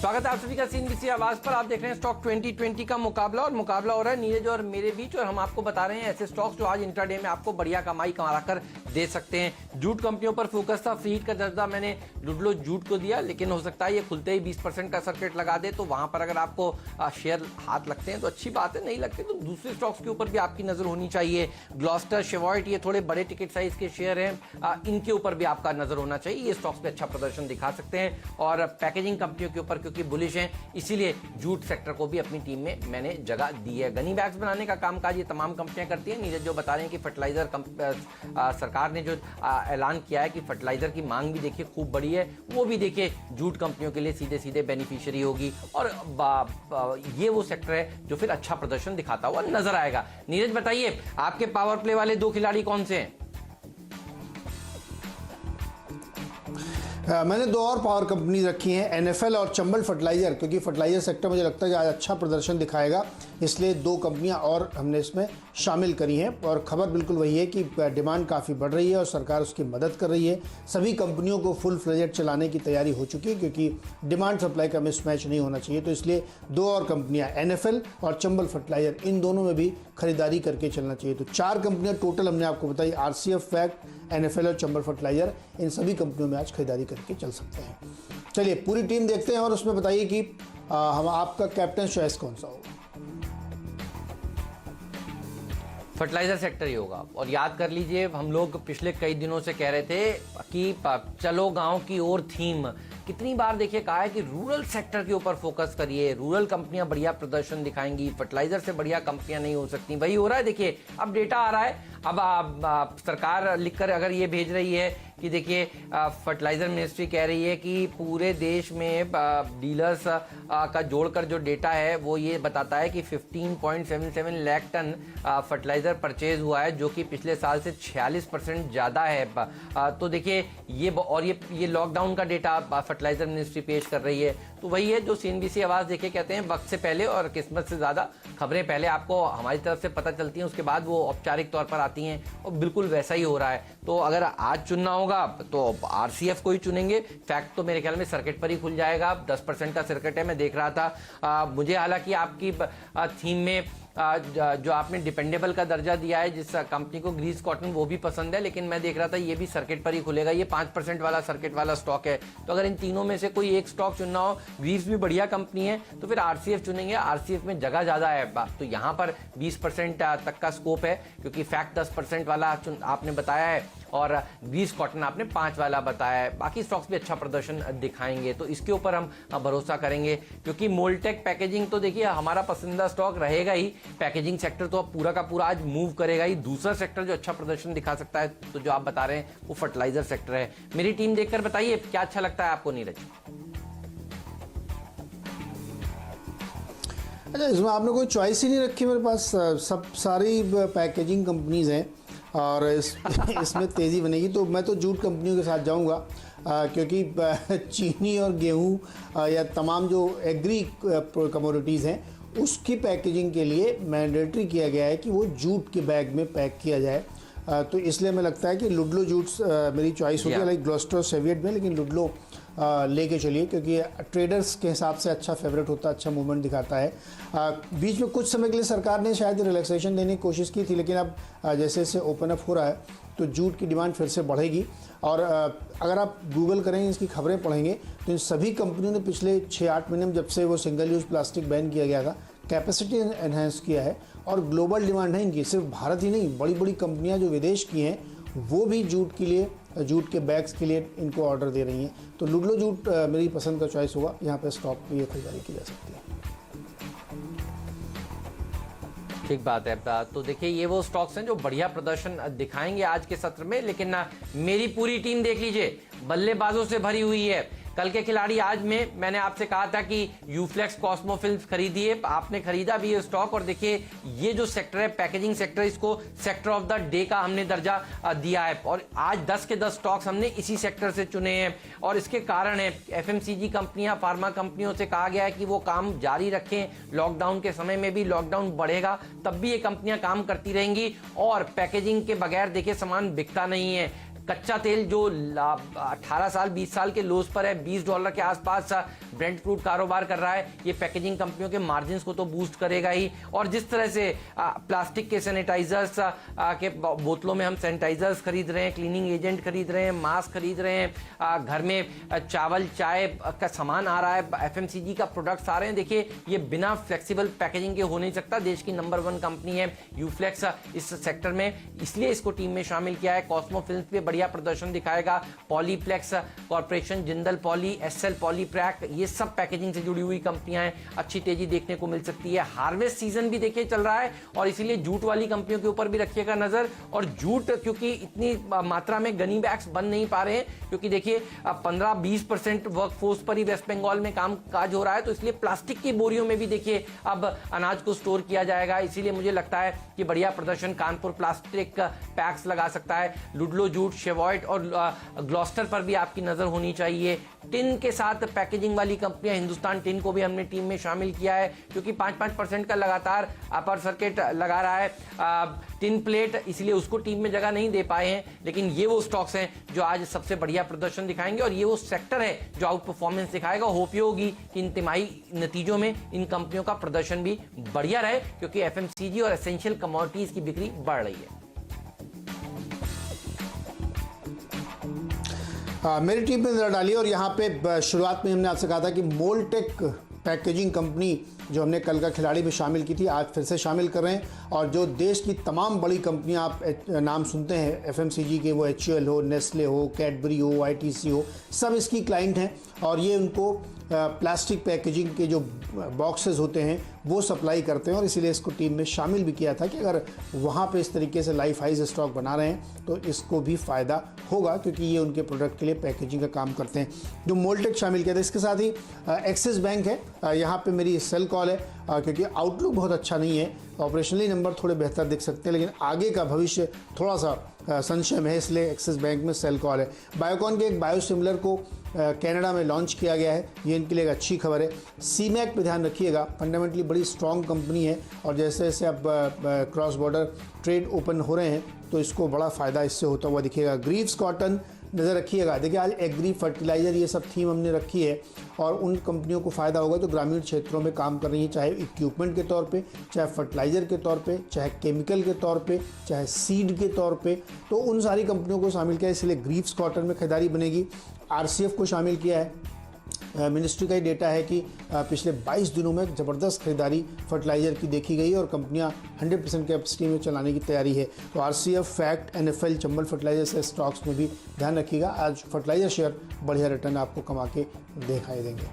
स्वागत है आप सभी का सीएनबीसी आवाज पर। आप देख रहे हैं स्टॉक 2020 का मुकाबला और मुकाबला हो रहा है नीरज और मेरे बीच, और हम आपको बता रहे हैं ऐसे स्टॉक्स जो आज इंट्राडे में आपको बढ़िया कमाई कमा कर दे सकते हैं। जूट कंपनियों पर फोकस था, फ्री हिट का दर्जा मैंने लुडलो जूट को दिया, लेकिन हो सकता है ये खुलते ही 20% का सर्किट लगा दे, तो वहां पर अगर आपको शेयर हाथ लगते हैं तो अच्छी बात है, नहीं लगते तो दूसरे स्टॉक्स के ऊपर भी आपकी नजर होनी चाहिए। ग्लॉस्टर, शेवॉइट, ये थोड़े बड़े टिकट साइज के शेयर हैं, इनके ऊपर भी आपका नजर होना चाहिए। ये स्टॉक्स पे अच्छा प्रदर्शन दिखा सकते हैं और पैकेजिंग कंपनियों के ऊपर क्योंकि बुलिश हैं, इसीलिए जूट सेक्टर को भी अपनी टीम में मैंने जगह दी है। गनी बैग्स बनाने का कामकाज ये तमाम कंपनियां करती हैं। नीरज जो बता रहे हैं कि फर्टिलाइजर सरकार ने जो ऐलान किया है कि फर्टिलाइजर की मांग भी देखिए खूब बड़ी है, वो भी देखिए जूट कंपनियों के लिए सीधे सीधे बेनिफिशियरी होगी और ये वो सेक्टर है जो फिर अच्छा प्रदर्शन दिखाता हुआ नजर आएगा। नीरज बताइए आपके पावर प्ले वाले दो खिलाड़ी कौन से हैं? मैंने दो और पावर कंपनी रखी हैं, एनएफएल और चंबल फर्टिलाइजर, क्योंकि फर्टिलाइजर सेक्टर मुझे लगता है कि आज अच्छा प्रदर्शन दिखाएगा, इसलिए दो कंपनियां और हमने इसमें शामिल करी हैं। और खबर बिल्कुल वही है कि डिमांड काफ़ी बढ़ रही है और सरकार उसकी मदद कर रही है। सभी कंपनियों को फुल फ्लेजेड चलाने की तैयारी हो चुकी है क्योंकि डिमांड सप्लाई का मिसमैच नहीं होना चाहिए। तो इसलिए दो और कंपनियाँ एनएफएल और चंबल फर्टिलाइजर, इन दोनों में भी खरीदारी करके चलना चाहिए। तो चार कंपनियाँ टोटल हमने आपको बताई, आरसीएफ, फैक्ट, एनएफएल और चंबल फर्टिलाइजर, इन सभी कंपनियों में आज खरीदारी करके चल सकते हैं। चलिए पूरी टीम देखते हैं और उसमें बताइए कि हम आपका कैप्टन चॉइस कौन सा होगा। फर्टिलाइजर सेक्टर ही होगा। और याद कर लीजिए हम लोग पिछले कई दिनों से कह रहे थे कि चलो गांव की ओर थीम, कितनी बार देखिए कहा है कि रूरल सेक्टर के ऊपर फोकस करिए, रूरल कंपनियां बढ़िया प्रदर्शन दिखाएंगी, फर्टिलाइजर से बढ़िया कंपनियां नहीं हो सकती। वही हो रहा है, देखिए अब डेटा आ रहा है। अब सरकार लिखकर अगर ये भेज रही है कि देखिए फर्टिलाइजर मिनिस्ट्री कह रही है कि पूरे देश में डीलर्स का जोड़कर जो डेटा है वो ये बताता है कि 15.77 लाख टन फर्टिलाइजर परचेज हुआ है, जो कि पिछले साल से 46% ज़्यादा है। तो देखिए ये लॉकडाउन का डेटा फर्टिलाइजर मिनिस्ट्री पेश कर रही है। तो वही है जो सीएनबीसी आवाज़ देखे कहते हैं, वक्त से पहले और किस्मत से ज़्यादा खबरें पहले आपको हमारी तरफ से पता चलती हैं, उसके बाद वो औपचारिक तौर पर आती हैं, और बिल्कुल वैसा ही हो रहा है। तो अगर आज चुनना होगा तो आरसीएफ को ही चुनेंगे। फैक्ट तो मेरे ख्याल में सर्किट पर ही खुल जाएगा, 10% का सर्किट है, मैं देख रहा था। मुझे हालांकि आपकी थीम में जो आपने डिपेंडेबल का दर्जा दिया है जिस कंपनी को, ग्रीस कॉटन, वो भी पसंद है, लेकिन मैं देख रहा था ये भी सर्किट पर ही खुलेगा। ये 5% वाला सर्किट वाला स्टॉक है। तो अगर इन तीनों में से कोई एक स्टॉक चुनना हो, ग्रीस भी बढ़िया कंपनी है, तो फिर आरसीएफ चुनेंगे। आरसीएफ में जगह ज्यादा है, तो यहाँ पर 20% तक का स्कोप है, क्योंकि फैक्ट 10% वाला आपने बताया है और ग्रीस कॉटन आपने 5 वाला बताया है। बाकी स्टॉक्स भी अच्छा प्रदर्शन दिखाएंगे, तो इसके ऊपर हम भरोसा करेंगे, क्योंकि मोल्टेक पैकेजिंग तो देखिए हमारा पसंदीदा स्टॉक रहेगा ही। पैकेजिंग सेक्टर तो अब पूरा का पूरा आज मूव करेगा ही। दूसरा सेक्टर जो अच्छा प्रदर्शन दिखा सकता है, तो जो आप बता रहे हैं वो फर्टिलाइजर सेक्टर है। मेरी टीम देखकर बताइए क्या अच्छा लगता है आपको नीरज? अच्छा, इसमें आपने कोई चॉइस ही नहीं रखी मेरे पास, सारी पैकेजिंग कंपनीज हैं और इसमें तेज़ी बनेगी, तो मैं तो जूट कंपनियों के साथ जाऊंगा, क्योंकि चीनी और गेहूं या तमाम जो एग्री कमोडिटीज़ हैं उसकी पैकेजिंग के लिए मैंडेटरी किया गया है कि वो जूट के बैग में पैक किया जाए। तो इसलिए हमें लगता है कि लुडलो जूट्स मेरी चॉइस होगी, लाइक ग्लॉस्टर, सेवियट में, लेकिन लुडलो लेके चलिए क्योंकि ट्रेडर्स के हिसाब से अच्छा फेवरेट होता है, अच्छा मूवमेंट दिखाता है। बीच में कुछ समय के लिए सरकार ने शायद रिलैक्सेशन देने की कोशिश की थी, लेकिन अब जैसे जैसे ओपन अप हो रहा है तो जूट की डिमांड फिर से बढ़ेगी। और अगर आप गूगल करेंगे, इसकी खबरें पढ़ेंगे, तो इन सभी कंपनियों ने पिछले 6-8 महीने में, जब से वो सिंगल यूज़ प्लास्टिक बैन किया गया था, कैपेसिटी एनहेंस किया है और ग्लोबल डिमांड है इनकी। सिर्फ भारत ही नहीं, बड़ी बड़ी कंपनियां जो विदेश की हैं वो भी जूट के लिए, जूट के बैग्स के लिए इनको ऑर्डर दे रही हैं। तो लुडलो जूट मेरी पसंद का चॉइस होगा, यहाँ पे स्टॉक पे ये खरीदारी की जा सकती है। ठीक बात है। तो देखिए ये वो स्टॉक्स हैं जो बढ़िया प्रदर्शन दिखाएंगे आज के सत्र में, लेकिन मेरी पूरी टीम देख लीजिए बल्लेबाजों से भरी हुई है। कल के खिलाड़ी आज में मैंने आपसे कहा था कि यूफ्लेक्स कॉस्मो फिल्म्स खरीदिए, आपने खरीदा भी ये स्टॉक। और देखिए ये जो सेक्टर है पैकेजिंग सेक्टर, इसको सेक्टर ऑफ द डे का हमने दर्जा दिया है और आज 10 के 10 स्टॉक्स हमने इसी सेक्टर से चुने हैं। और इसके कारण है एफएमसीजी कंपनियां, फार्मा कंपनियों से कहा गया है कि वो काम जारी रखें, लॉकडाउन के समय में भी, लॉकडाउन बढ़ेगा तब भी ये कंपनियां काम करती रहेंगी। और पैकेजिंग के बगैर देखिए सामान बिकता नहीं है। कच्चा तेल जो 18 साल 20 साल के लोज पर है, $20 के आसपास ब्रेंट क्रूड कारोबार कर रहा है, ये पैकेजिंग कंपनियों के मार्जिन को तो बूस्ट करेगा ही। और जिस तरह से प्लास्टिक के सैनिटाइजर्स के बोतलों में हम सैनिटाइजर्स खरीद रहे हैं, क्लीनिंग एजेंट खरीद रहे हैं, मास्क खरीद रहे हैं, घर में चावल चाय का सामान आ रहा है, एफएमसीजी का प्रोडक्ट्स आ रहे हैं, देखिए ये बिना फ्लेक्सिबल पैकेजिंग के हो नहीं सकता। देश की नंबर 1 कंपनी है यूफ्लेक्स इस सेक्टर में, इसलिए इसको टीम में शामिल किया है। कॉस्मो फिल्म्स पे बढ़िया प्रदर्शन दिखाएगा, Polyplex corporation, Jindal poly, SL पॉलीप्रैक, ये सब पैकेजिंग से जुड़ी हुई कंपनियां हैं, अच्छी तेजी देखने को मिल सकती है। हार्वेस्ट सीजन भी देखिए चल रहा है और इसीलिए जूट वाली कंपनियों के ऊपर भी रखिएगा नजर। और जूट क्योंकि इतनी मात्रा में गनी बैग्स बन नहीं पा रहे हैं, क्योंकि देखिए 15-20% वर्कफोर्स पर ही वेस्ट बंगाल में काम काज हो रहा है, तो इसलिए प्लास्टिक की बोरियों में भी देखिए अब अनाज को स्टोर किया जाएगा। इसीलिए मुझे लगता है कि बढ़िया प्रदर्शन कानपुर प्लास्टिक पैक्स लगा सकता है। लुडलो जूट, शेवॉइट और ग्लॉस्टर पर भी आपकी नजर होनी चाहिए। टिन के साथ पैकेजिंग वाली कंपनियां, हिंदुस्तान टिन को भी हमने टीम में शामिल किया है, क्योंकि 5-5% का लगातार अपर सर्किट लगा रहा है टिन प्लेट, इसलिए उसको टीम में जगह नहीं दे पाए हैं। लेकिन ये वो स्टॉक्स हैं जो आज सबसे बढ़िया प्रदर्शन दिखाएंगे और ये वो सेक्टर है जो आउट परफॉर्मेंस दिखाएगा। होप ये होगी कि इन तिमाही नतीजों में इन कंपनियों का प्रदर्शन भी बढ़िया रहे, क्योंकि एफएमसीजी और एसेंशियल कमोडिटीज की बिक्री बढ़ रही है। मेरी टीम में नजर डालिए और यहाँ पे शुरुआत में हमने आपसे कहा था कि मोल्टेक पैकेजिंग कंपनी जो हमने कल का खिलाड़ी में शामिल की थी, आज फिर से शामिल कर रहे हैं। और जो देश की तमाम बड़ी कंपनियां आप नाम सुनते हैं एफएमसीजी के, वो HUL हो, नेस्ले हो, कैडबरी हो, ITC हो, सब इसकी क्लाइंट हैं। और ये उनको प्लास्टिक पैकेजिंग के जो बॉक्सेस होते हैं वो सप्लाई करते हैं, और इसीलिए इसको टीम में शामिल भी किया था कि अगर वहाँ पे इस तरीके से लाइफ हाइज स्टॉक बना रहे हैं तो इसको भी फ़ायदा होगा, क्योंकि ये उनके प्रोडक्ट के लिए पैकेजिंग का काम करते हैं। जो मोल्टेक शामिल किया था, इसके साथ ही एक्सिस बैंक है, यहाँ पे मेरी सेल कॉल है, क्योंकि आउटलुक बहुत अच्छा नहीं है, ऑपरेशनली नंबर थोड़े बेहतर दिख सकते हैं, लेकिन आगे का भविष्य थोड़ा सा संशय में है, इसलिए एक्सिस बैंक में सेल कॉल है। बायोकॉन के एक बायोसिमिलर को कनाडा में लॉन्च किया गया है, ये इनके लिए एक अच्छी खबर है। सीमैक पे ध्यान रखिएगा, फंडामेंटली बड़ी स्ट्रॉन्ग कंपनी है और जैसे जैसे अब क्रॉस बॉर्डर ट्रेड ओपन हो रहे हैं तो इसको बड़ा फ़ायदा इससे होता हुआ दिखेगा। ग्रीव्स कॉटन नज़र रखिएगा, देखिए आज एग्री फर्टिलाइज़र ये सब थीम हमने रखी है और उन कंपनियों को फ़ायदा होगा जो ग्रामीण क्षेत्रों में काम कर रही हैं, चाहे इक्विपमेंट के तौर पे, चाहे फर्टिलाइज़र के तौर पे, चाहे केमिकल के तौर पे, चाहे सीड के तौर पे, तो उन सारी कंपनियों को शामिल किया है, इसलिए ग्रीव्स कॉटन में खरीदारी बनेगी। RCF को शामिल किया है, मिनिस्ट्री का ही डेटा है कि पिछले 22 दिनों में ज़बरदस्त खरीदारी फर्टिलाइज़र की देखी गई और कंपनियां 100% कैपेसिटी में चलाने की तैयारी है। तो RCF, FACT, NFL, Chambal fertiliser से स्टॉक्स में भी ध्यान रखिएगा। आज फर्टिलाइज़र शेयर बढ़िया रिटर्न आपको कमा के दिखाई देंगे।